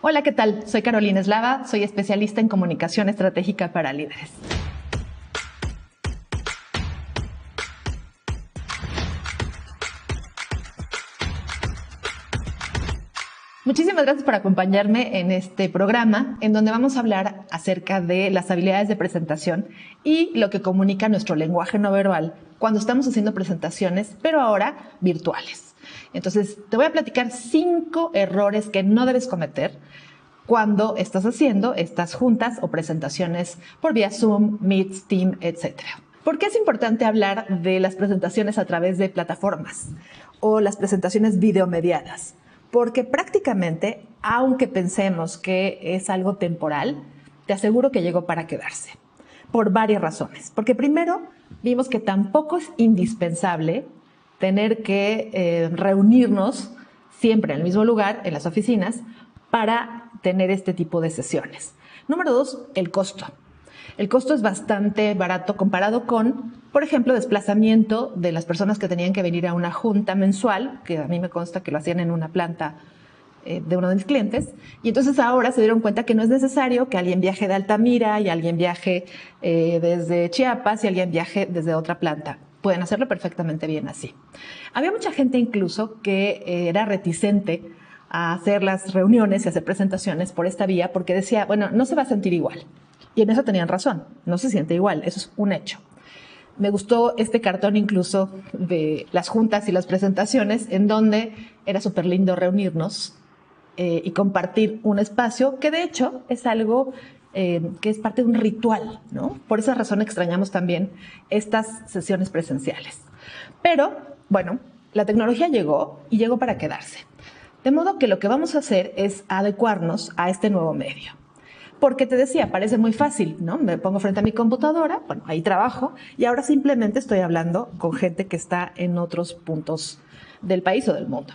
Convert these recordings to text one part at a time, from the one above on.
Hola, ¿qué tal? Soy Carolina Eslava, soy especialista en comunicación estratégica para líderes. Muchísimas gracias por acompañarme en este programa, en donde vamos a hablar acerca de las habilidades de presentación y lo que comunica nuestro lenguaje no verbal cuando estamos haciendo presentaciones, pero ahora virtuales. Entonces, te voy a platicar 5 errores que no debes cometer cuando estás haciendo estas juntas o presentaciones por vía Zoom, Meet, Team, etc. ¿Por qué es importante hablar de las presentaciones a través de plataformas o las presentaciones videomediadas? Porque prácticamente, aunque pensemos que es algo temporal, te aseguro que llegó para quedarse, por varias razones. Porque primero, vimos que tampoco es indispensable tener que reunirnos siempre en el mismo lugar, en las oficinas, para tener este tipo de sesiones. Número 2, el costo. El costo es bastante barato comparado con, por ejemplo, desplazamiento de las personas que tenían que venir a una junta mensual, que a mí me consta que lo hacían en una planta de uno de mis clientes, y entonces ahora se dieron cuenta que no es necesario que alguien viaje de Altamira y alguien viaje desde Chiapas y alguien viaje desde otra planta. Pueden hacerlo perfectamente bien así. Había mucha gente incluso que era reticente a hacer las reuniones y hacer presentaciones por esta vía porque decía, bueno, no se va a sentir igual. Y en eso tenían razón, no se siente igual, eso es un hecho. Me gustó este cartón incluso de las juntas y las presentaciones en donde era súper lindo reunirnos y compartir un espacio que de hecho es algo que es parte de un ritual, ¿no? Por esa razón extrañamos también estas sesiones presenciales. Pero, bueno, la tecnología llegó y llegó para quedarse. De modo que lo que vamos a hacer es adecuarnos a este nuevo medio. Porque te decía, parece muy fácil, ¿no? Me pongo frente a mi computadora, bueno, ahí trabajo y ahora simplemente estoy hablando con gente que está en otros puntos del país o del mundo.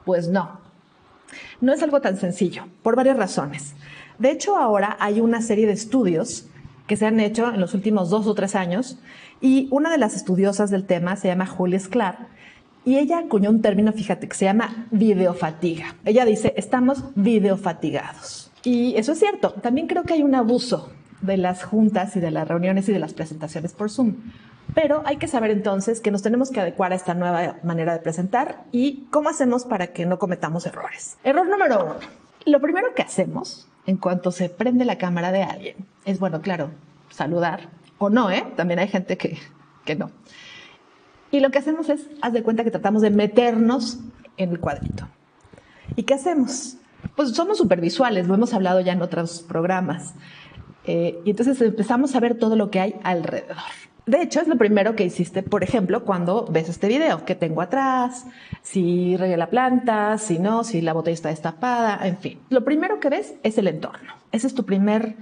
Pues no es algo tan sencillo, por varias razones. De hecho, ahora hay una serie de estudios que se han hecho en los últimos 2 o 3 años y una de las estudiosas del tema se llama Julia Sklar y ella acuñó un término, fíjate, que se llama videofatiga. Ella dice, estamos videofatigados. Y eso es cierto. También creo que hay un abuso de las juntas y de las reuniones y de las presentaciones por Zoom. Pero hay que saber entonces que nos tenemos que adecuar a esta nueva manera de presentar y cómo hacemos para que no cometamos errores. Error número 1. Lo primero que hacemos en cuanto se prende la cámara de alguien es, bueno, claro, saludar o no, También hay gente que no. Y lo que hacemos es, haz de cuenta que tratamos de meternos en el cuadrito. ¿Y qué hacemos? Pues somos supervisuales, lo hemos hablado ya en otros programas. Y entonces empezamos a ver todo lo que hay alrededor. De hecho, es lo primero que hiciste, por ejemplo, cuando ves este video. ¿Qué tengo atrás? Si regué la planta, si no, si la botella está destapada, en fin. Lo primero que ves es el entorno. Esa es tu primer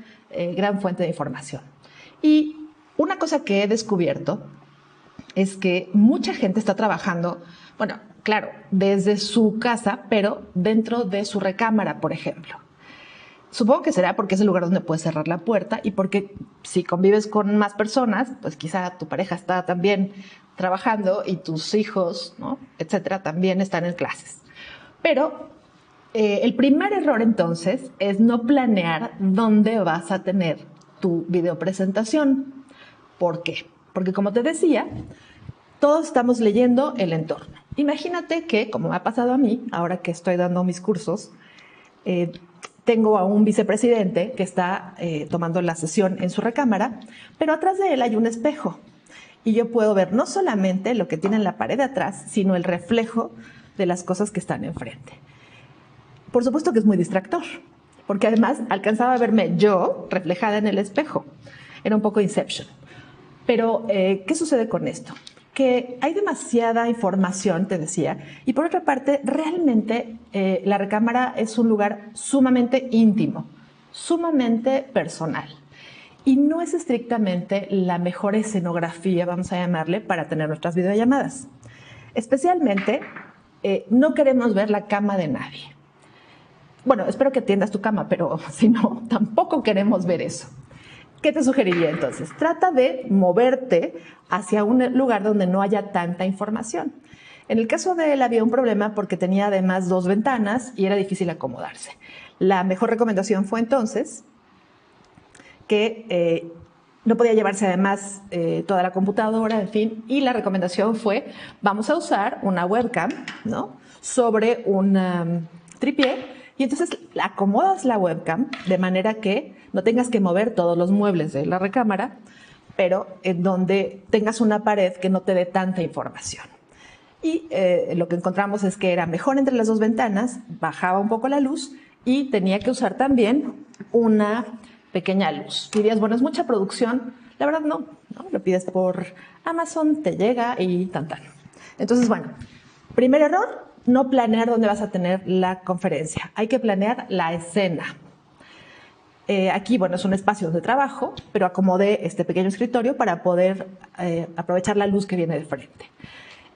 gran fuente de información. Y una cosa que he descubierto es que mucha gente está trabajando, bueno, claro, desde su casa, pero dentro de su recámara, por ejemplo. Supongo que será porque es el lugar donde puedes cerrar la puerta y porque si convives con más personas, pues quizá tu pareja está también trabajando y tus hijos, ¿no?, etcétera, también están en clases. Pero el primer error entonces es no planear dónde vas a tener tu videopresentación. ¿Por qué? Porque como te decía, todos estamos leyendo el entorno. Imagínate que, como me ha pasado a mí, ahora que estoy dando mis cursos, tengo a un vicepresidente que está tomando la sesión en su recámara, pero atrás de él hay un espejo. Y yo puedo ver no solamente lo que tiene en la pared de atrás, sino el reflejo de las cosas que están enfrente. Por supuesto que es muy distractor, porque además alcanzaba a verme yo reflejada en el espejo. Era un poco Inception. Pero, ¿qué sucede con esto? Que hay demasiada información, te decía, y por otra parte, realmente la recámara es un lugar sumamente íntimo, sumamente personal. Y no es estrictamente la mejor escenografía, vamos a llamarle, para tener nuestras videollamadas. Especialmente, no queremos ver la cama de nadie. Bueno, espero que atiendas tu cama, pero si no, tampoco queremos ver eso. ¿Qué te sugeriría entonces? Trata de moverte hacia un lugar donde no haya tanta información. En el caso de él había un problema porque tenía además 2 ventanas y era difícil acomodarse. La mejor recomendación fue entonces que no podía llevarse además toda la computadora, en fin, y la recomendación fue, vamos a usar una webcam, ¿no?, sobre un tripié, y entonces acomodas la webcam de manera que no tengas que mover todos los muebles de la recámara, pero en donde tengas una pared que no te dé tanta información. Y lo que encontramos es que era mejor entre las 2 ventanas, bajaba un poco la luz y tenía que usar también una pequeña luz. Dirías, bueno, es mucha producción. La verdad no, lo pides por Amazon, te llega y tan. Entonces, bueno, primer error, no planear dónde vas a tener la conferencia. Hay que planear la escena. Aquí, bueno, es un espacio de trabajo, pero acomodé este pequeño escritorio para poder aprovechar la luz que viene de frente.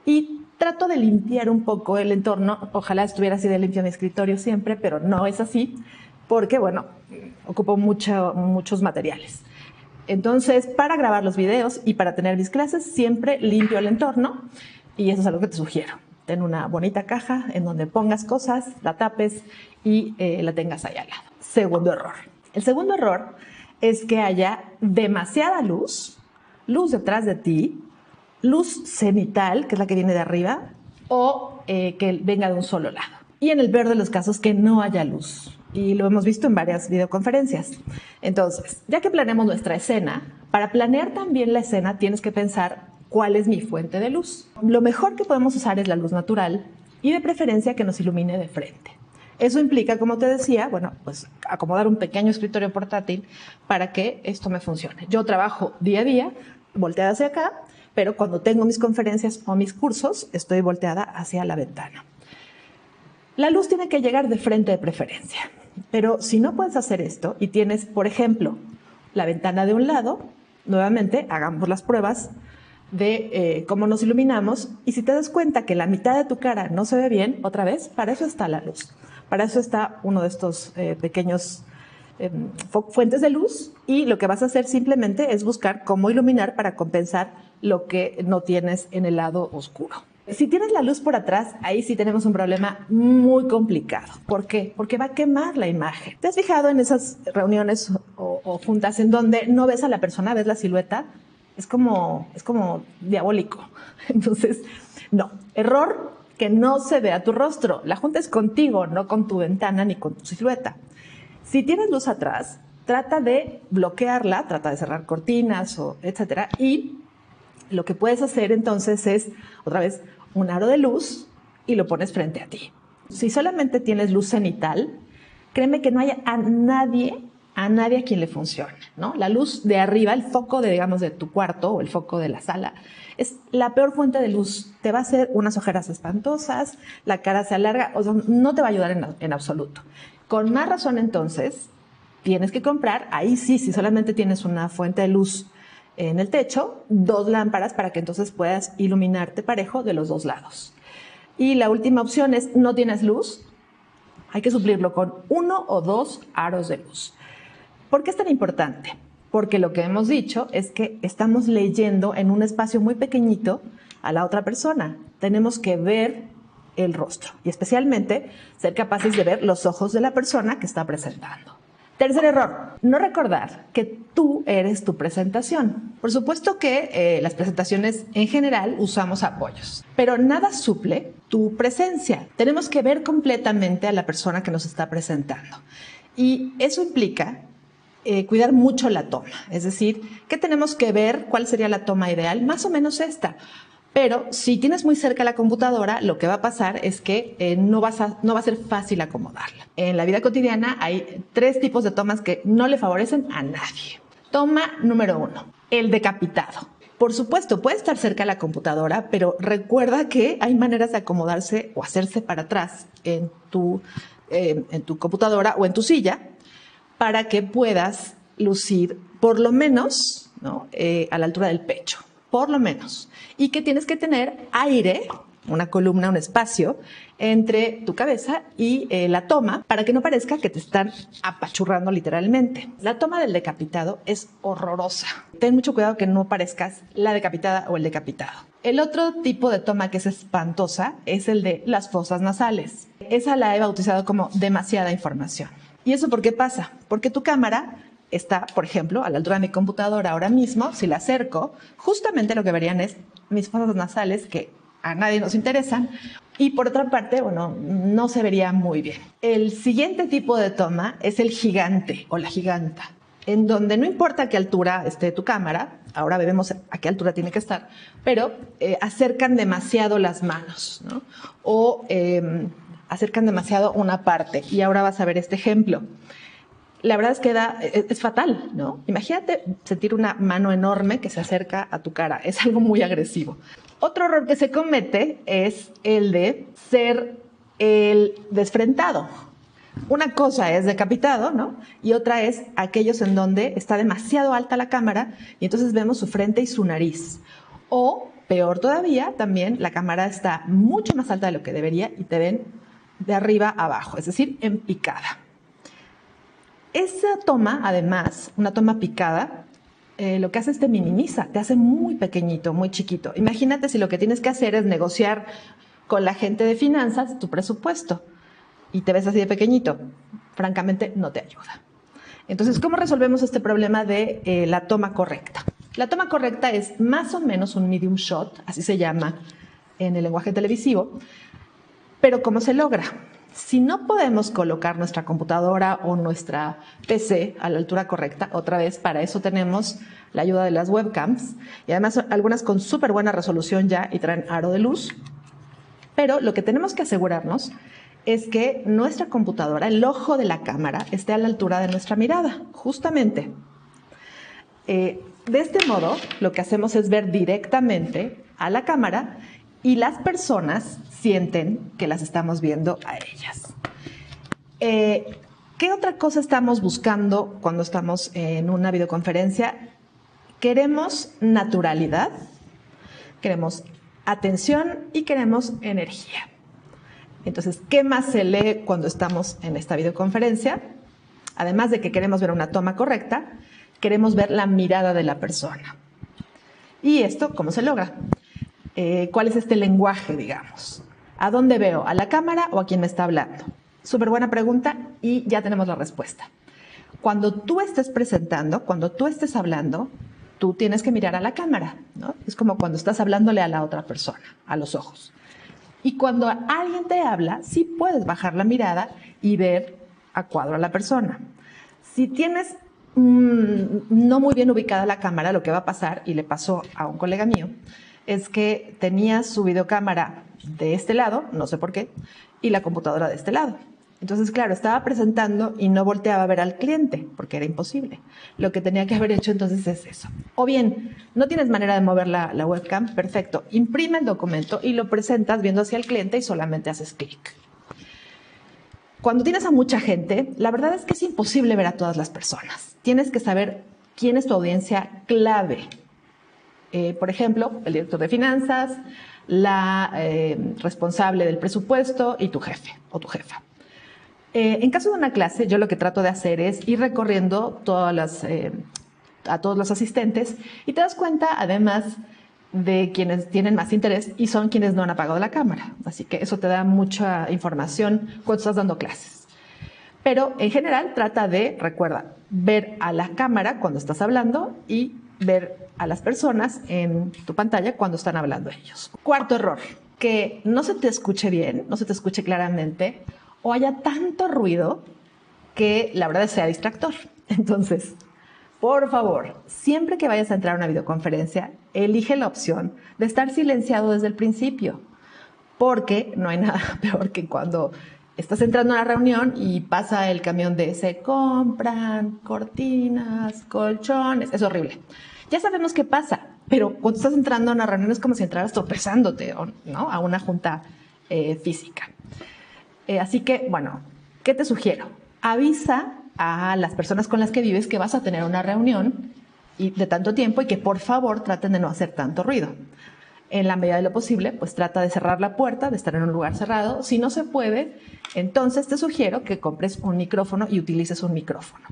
Y trato de limpiar un poco el entorno. Ojalá estuviera así de limpio mi escritorio siempre, pero no es así, porque, bueno, ocupo muchos materiales. Entonces, para grabar los videos y para tener mis clases, siempre limpio el entorno, y eso es algo que te sugiero. Ten una bonita caja en donde pongas cosas, la tapes y la tengas ahí al lado. Segundo error. El segundo error es que haya demasiada luz detrás de ti, luz cenital, que es la que viene de arriba, o que venga de un solo lado. Y en el peor de los casos, que no haya luz. Y lo hemos visto en varias videoconferencias. Entonces, ya que planeamos nuestra escena, para planear también la escena tienes que pensar cuál es mi fuente de luz. Lo mejor que podemos usar es la luz natural y de preferencia que nos ilumine de frente. Eso implica, como te decía, bueno, pues acomodar un pequeño escritorio portátil para que esto me funcione. Yo trabajo día a día, volteada hacia acá, pero cuando tengo mis conferencias o mis cursos, estoy volteada hacia la ventana. La luz tiene que llegar de frente de preferencia, pero si no puedes hacer esto y tienes, por ejemplo, la ventana de un lado, nuevamente hagamos las pruebas de cómo nos iluminamos, y si te das cuenta que la mitad de tu cara no se ve bien, otra vez, para eso está la luz. Para eso está uno de estos pequeños fuentes de luz, y lo que vas a hacer simplemente es buscar cómo iluminar para compensar lo que no tienes en el lado oscuro. Si tienes la luz por atrás, ahí sí tenemos un problema muy complicado. ¿Por qué? Porque va a quemar la imagen. ¿Te has fijado en esas reuniones o juntas en donde no ves a la persona, ves la silueta? Es como diabólico. Entonces, no. Error, que no se vea tu rostro. La junta es contigo, no con tu ventana ni con tu silueta. Si tienes luz atrás, trata de bloquearla, trata de cerrar cortinas, etcétera, y lo que puedes hacer entonces es, otra vez, un aro de luz y lo pones frente a ti. Si solamente tienes luz cenital, créeme que no haya a nadie a quien le funcione, ¿no? La luz de arriba, el foco de tu cuarto o el foco de la sala, es la peor fuente de luz. Te va a hacer unas ojeras espantosas, la cara se alarga, o sea, no te va a ayudar en absoluto. Con más razón, entonces, tienes que comprar, ahí sí, si solamente tienes una fuente de luz en el techo, 2 lámparas para que entonces puedas iluminarte parejo de los 2 lados. Y la última opción es, no tienes luz, hay que suplirlo con 1 o 2 aros de luz. ¿Por qué es tan importante? Porque lo que hemos dicho es que estamos leyendo en un espacio muy pequeñito a la otra persona. Tenemos que ver el rostro y especialmente ser capaces de ver los ojos de la persona que está presentando. Tercer error, no recordar que tú eres tu presentación. Por supuesto que las presentaciones en general usamos apoyos, pero nada suple tu presencia. Tenemos que ver completamente a la persona que nos está presentando. Y eso implica cuidar mucho la toma. Es decir, ¿qué tenemos que ver? ¿Cuál sería la toma ideal? Más o menos esta. Pero si tienes muy cerca la computadora, lo que va a pasar es que no va a ser fácil acomodarla. En la vida cotidiana hay 3 tipos de tomas que no le favorecen a nadie. Toma número 1, el decapitado. Por supuesto, puede estar cerca de la computadora, pero recuerda que hay maneras de acomodarse o hacerse para atrás en tu computadora o en tu silla para que puedas lucir por lo menos, ¿no?, a la altura del pecho. Por lo menos. Y que tienes que tener aire una columna, un espacio entre tu cabeza y la toma para que no parezca que te están apachurrando literalmente. La toma del decapitado es horrorosa. Ten mucho cuidado que no parezcas la decapitada o el decapitado. El otro tipo de toma que es espantosa es el de las fosas nasales. Esa la he bautizado como demasiada información. ¿Y eso por qué pasa? Porque tu cámara está, por ejemplo, a la altura de mi computadora ahora mismo. Si la acerco, justamente lo que verían es mis fosas nasales que a nadie nos interesan. Y por otra parte, bueno, no se vería muy bien. El siguiente tipo de toma es el gigante o la giganta, en donde no importa a qué altura esté tu cámara, ahora veremos a qué altura tiene que estar, pero acercan demasiado las manos, ¿no? O acercan demasiado una parte. Y ahora vas a ver este ejemplo. La verdad es que es fatal, ¿no? Imagínate sentir una mano enorme que se acerca a tu cara. Es algo muy agresivo. Otro error que se comete es el de ser el desfrentado. Una cosa es decapitado, ¿no? Y otra es aquellos en donde está demasiado alta la cámara y entonces vemos su frente y su nariz. O, peor todavía, también la cámara está mucho más alta de lo que debería y te ven de arriba a abajo, es decir, en picada. Esa toma, además, una toma picada, lo que hace es te minimiza, te hace muy pequeñito, muy chiquito. Imagínate si lo que tienes que hacer es negociar con la gente de finanzas tu presupuesto y te ves así de pequeñito. Francamente, no te ayuda. Entonces, ¿cómo resolvemos este problema de la toma correcta? La toma correcta es más o menos un medium shot, así se llama en el lenguaje televisivo, pero ¿cómo se logra? Si no podemos colocar nuestra computadora o nuestra PC a la altura correcta, otra vez para eso tenemos la ayuda de las webcams y además algunas con súper buena resolución ya y traen aro de luz. Pero lo que tenemos que asegurarnos es que nuestra computadora, el ojo de la cámara, esté a la altura de nuestra mirada, justamente. De este modo, lo que hacemos es ver directamente a la cámara y las personas sienten que las estamos viendo a ellas. ¿Qué otra cosa estamos buscando cuando estamos en una videoconferencia? Queremos naturalidad, queremos atención y queremos energía. Entonces, ¿qué más se lee cuando estamos en esta videoconferencia? Además de que queremos ver una toma correcta, queremos ver la mirada de la persona. ¿Y esto cómo se logra? ¿Cuál es este lenguaje, digamos? ¿A dónde veo? ¿A la cámara o a quien me está hablando? Súper buena pregunta y ya tenemos la respuesta. Cuando tú estés presentando, cuando tú estés hablando, tú tienes que mirar a la cámara, ¿no? Es como cuando estás hablándole a la otra persona, a los ojos. Y cuando alguien te habla, sí puedes bajar la mirada y ver a cuadro a la persona. Si tienes no muy bien ubicada la cámara, lo que va a pasar, y le pasó a un colega mío, es que tenía su videocámara de este lado, no sé por qué, y la computadora de este lado. Entonces, claro, estaba presentando y no volteaba a ver al cliente, porque era imposible. Lo que tenía que haber hecho entonces es eso. O bien, no tienes manera de mover la webcam, perfecto. Imprime el documento y lo presentas viendo hacia el cliente y solamente haces clic. Cuando tienes a mucha gente, la verdad es que es imposible ver a todas las personas. Tienes que saber quién es tu audiencia clave. Por ejemplo, el director de finanzas, la responsable del presupuesto y tu jefe o tu jefa. En caso de una clase, yo lo que trato de hacer es ir recorriendo a todos los asistentes y te das cuenta, además, de quienes tienen más interés y son quienes no han apagado la cámara. Así que eso te da mucha información cuando estás dando clases. Pero en general trata de, recuerda, ver a la cámara cuando estás hablando y ver a las personas en tu pantalla cuando están hablando ellos. Cuarto error, que no se te escuche bien, no se te escuche claramente o haya tanto ruido que la verdad sea distractor. Entonces, por favor, siempre que vayas a entrar a una videoconferencia, elige la opción de estar silenciado desde el principio, porque no hay nada peor que cuando estás entrando a una reunión y pasa el camión de se compran cortinas, colchones, es horrible. Ya sabemos qué pasa, pero cuando estás entrando a una reunión es como si entraras tropezándote, ¿no? A una junta física. Así que, bueno, ¿qué te sugiero? Avisa a las personas con las que vives que vas a tener una reunión de tanto tiempo y que por favor traten de no hacer tanto ruido. En la medida de lo posible, pues trata de cerrar la puerta, de estar en un lugar cerrado. Si no se puede, entonces te sugiero que compres un micrófono y utilices un micrófono.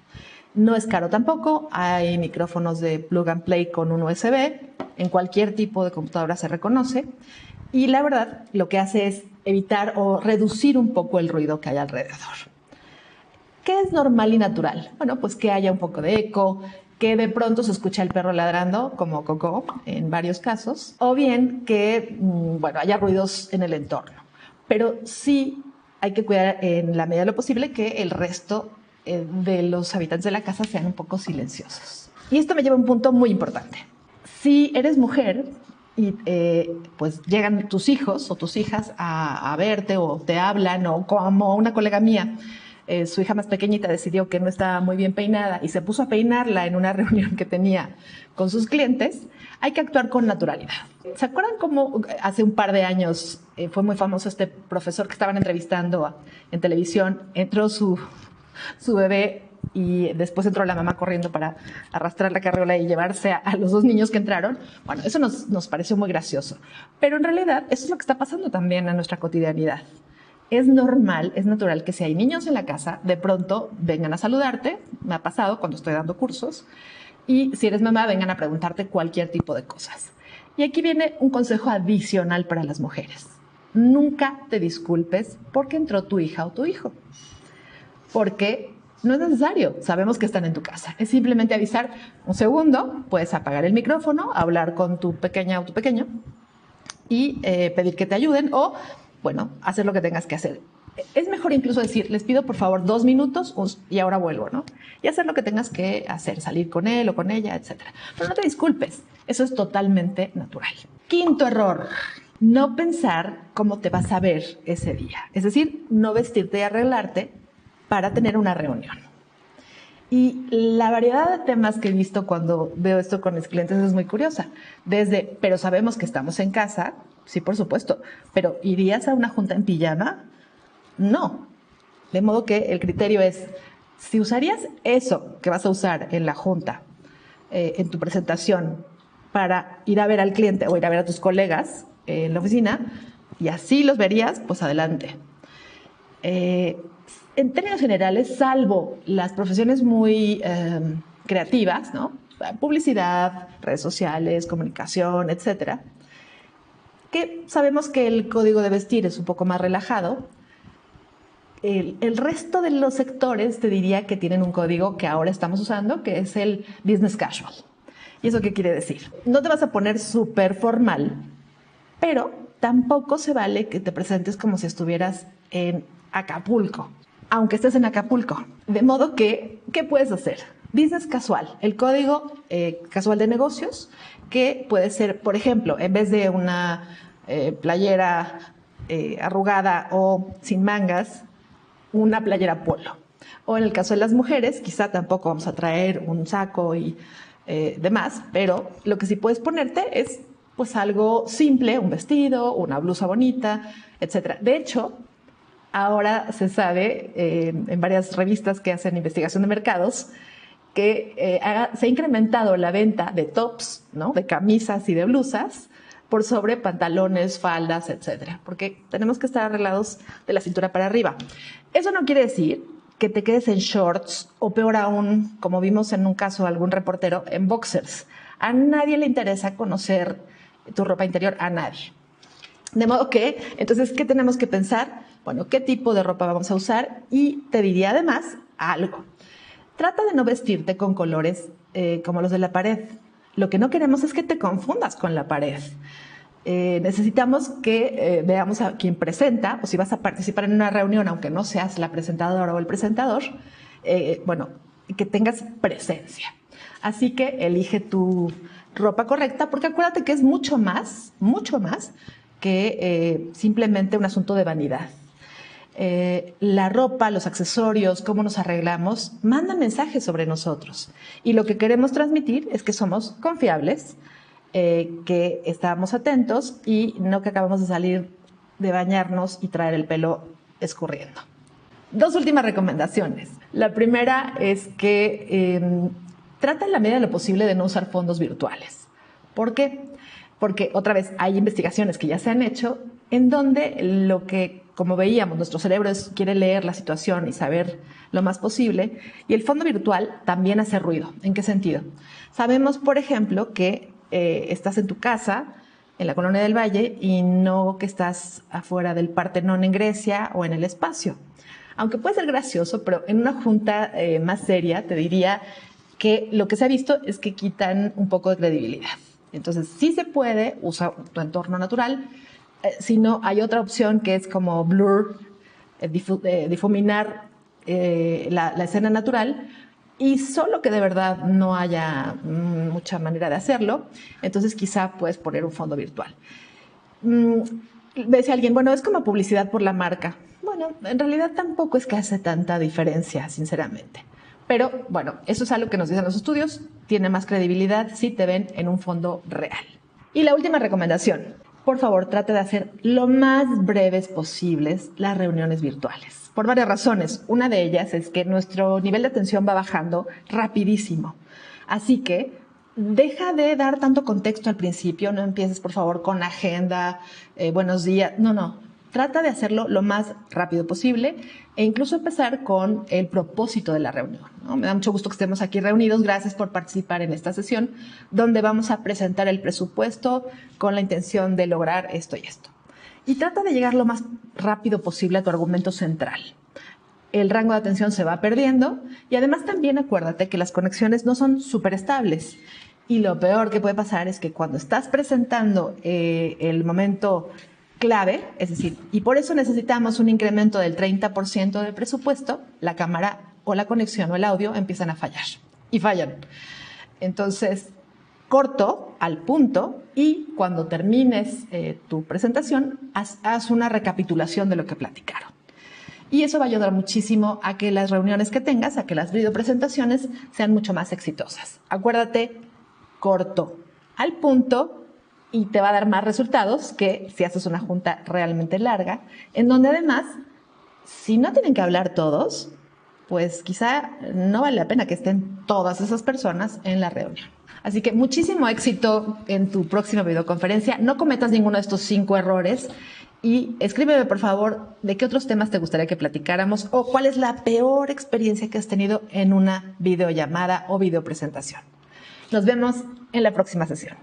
No es caro tampoco, hay micrófonos de plug and play con un USB, en cualquier tipo de computadora se reconoce, y la verdad lo que hace es evitar o reducir un poco el ruido que hay alrededor. ¿Qué es normal y natural? Bueno, pues que haya un poco de eco, que de pronto se escucha el perro ladrando, como Coco en varios casos, o bien que, bueno, haya ruidos en el entorno. Pero sí hay que cuidar en la medida de lo posible que el resto de los habitantes de la casa sean un poco silenciosos. Y esto me lleva a un punto muy importante. Si eres mujer y pues llegan tus hijos o tus hijas a verte o te hablan, o como una colega mía, su hija más pequeñita decidió que no estaba muy bien peinada y se puso a peinarla en una reunión que tenía con sus clientes, hay que actuar con naturalidad. ¿Se acuerdan cómo hace un par de años fue muy famoso este profesor que estaban entrevistando en televisión? Entró su bebé y después entró la mamá corriendo para arrastrar la carriola y llevarse a los dos niños que entraron. Bueno, eso nos pareció muy gracioso. Pero en realidad eso es lo que está pasando también en nuestra cotidianidad. Es normal, es natural que si hay niños en la casa, de pronto vengan a saludarte. Me ha pasado cuando estoy dando cursos. Y si eres mamá, vengan a preguntarte cualquier tipo de cosas. Y aquí viene un consejo adicional para las mujeres. Nunca te disculpes porque entró tu hija o tu hijo. Porque no es necesario, sabemos que están en tu casa. Es simplemente avisar un segundo, puedes apagar el micrófono, hablar con tu pequeña o tu pequeño y pedir que te ayuden o, bueno, hacer lo que tengas que hacer. Es mejor incluso decir, les pido por favor 2 minutos y ahora vuelvo, ¿no? Y hacer lo que tengas que hacer, salir con él o con ella, etc. Pero no te disculpes, eso es totalmente natural. Quinto error, no pensar cómo te vas a ver ese día. Es decir, no vestirte y arreglarte para tener una reunión. Y la variedad de temas que he visto cuando veo esto con mis clientes es muy curiosa. Desde, pero sabemos que estamos en casa, sí, por supuesto, pero ¿irías a una junta en pijama? No. De modo que el criterio es, si usarías eso que vas a usar en la junta, en tu presentación, para ir a ver al cliente o ir a ver a tus colegas en la oficina, y así los verías, pues adelante. En términos generales, salvo las profesiones muy creativas, ¿no? Publicidad, redes sociales, comunicación, etcétera, que sabemos que el código de vestir es un poco más relajado. El resto de los sectores te diría que tienen un código que ahora estamos usando, que es el business casual. ¿Y eso qué quiere decir? No te vas a poner súper formal, pero tampoco se vale que te presentes como si estuvieras en Acapulco, aunque estés en Acapulco. De modo que, ¿qué puedes hacer? Business casual, el código casual de negocios, que puede ser, por ejemplo, en vez de una playera arrugada o sin mangas, una playera polo. O en el caso de las mujeres, quizá tampoco vamos a traer un saco y demás, pero lo que sí puedes ponerte es pues algo simple, un vestido, una blusa bonita, etc. De hecho, ahora se sabe en varias revistas que hacen investigación de mercados que se ha incrementado la venta de tops, ¿no? De camisas y de blusas por sobre pantalones, faldas, etcétera, porque tenemos que estar arreglados de la cintura para arriba. Eso no quiere decir que te quedes en shorts o peor aún, como vimos en un caso algún reportero, en boxers. A nadie le interesa conocer tu ropa interior, a nadie. De modo que, entonces, ¿qué tenemos que pensar? Bueno, ¿qué tipo de ropa vamos a usar? Y te diría además algo. Trata de no vestirte con colores como los de la pared. Lo que no queremos es que te confundas con la pared. Necesitamos que veamos a quien presenta, o si vas a participar en una reunión, aunque no seas la presentadora o el presentador, bueno, que tengas presencia. Así que elige tu ropa correcta, porque acuérdate que es mucho más que simplemente un asunto de vanidad. La ropa, los accesorios, cómo nos arreglamos, mandan mensajes sobre nosotros. Y lo que queremos transmitir es que somos confiables, que estamos atentos y no que acabamos de salir de bañarnos y traer el pelo escurriendo. 2 últimas recomendaciones. La primera es que trata en la medida de lo posible de no usar fondos virtuales. ¿Por qué? Porque otra vez hay investigaciones que ya se han hecho en donde lo que, como veíamos, nuestro cerebro quiere leer la situación y saber lo más posible, y el fondo virtual también hace ruido. ¿En qué sentido? Sabemos, por ejemplo, que estás en tu casa, en la Colonia del Valle, y no que estás afuera del Partenón en Grecia o en el espacio. Aunque puede ser gracioso, pero en una junta más seria te diría que lo que se ha visto es que quitan un poco de credibilidad. Entonces, sí se puede usar tu entorno natural, si no, hay otra opción que es como blur, difuminar la escena natural, y solo que de verdad no haya mucha manera de hacerlo, entonces quizá puedes poner un fondo virtual. Decía alguien, bueno, es como publicidad por la marca. Bueno, en realidad tampoco es que hace tanta diferencia, sinceramente. Pero bueno, eso es algo que nos dicen los estudios, tiene más credibilidad si te ven en un fondo real. Y la última recomendación, por favor, trate de hacer lo más breves posibles las reuniones virtuales. Por varias razones. Una de ellas es que nuestro nivel de atención va bajando rapidísimo. Así que deja de dar tanto contexto al principio, no empieces por favor con agenda, buenos días, no. Trata de hacerlo lo más rápido posible e incluso empezar con el propósito de la reunión, ¿no? Me da mucho gusto que estemos aquí reunidos. Gracias por participar en esta sesión donde vamos a presentar el presupuesto con la intención de lograr esto y esto. Y trata de llegar lo más rápido posible a tu argumento central. El rango de atención se va perdiendo y además también acuérdate que las conexiones no son súper estables. Y lo peor que puede pasar es que cuando estás presentando el momento clave, es decir, y por eso necesitamos un incremento del 30% del presupuesto, la cámara o la conexión o el audio empiezan a fallar y fallan. Entonces, corto, al punto, y cuando termines tu presentación, haz una recapitulación de lo que platicaron. Y eso va a ayudar muchísimo a que las reuniones que tengas, a que las videopresentaciones sean mucho más exitosas. Acuérdate, corto, al punto, y te va a dar más resultados que si haces una junta realmente larga, en donde además, si no tienen que hablar todos, pues quizá no vale la pena que estén todas esas personas en la reunión. Así que muchísimo éxito en tu próxima videoconferencia. No cometas ninguno de estos 5 errores y escríbeme, por favor, de qué otros temas te gustaría que platicáramos o cuál es la peor experiencia que has tenido en una videollamada o videopresentación. Nos vemos en la próxima sesión.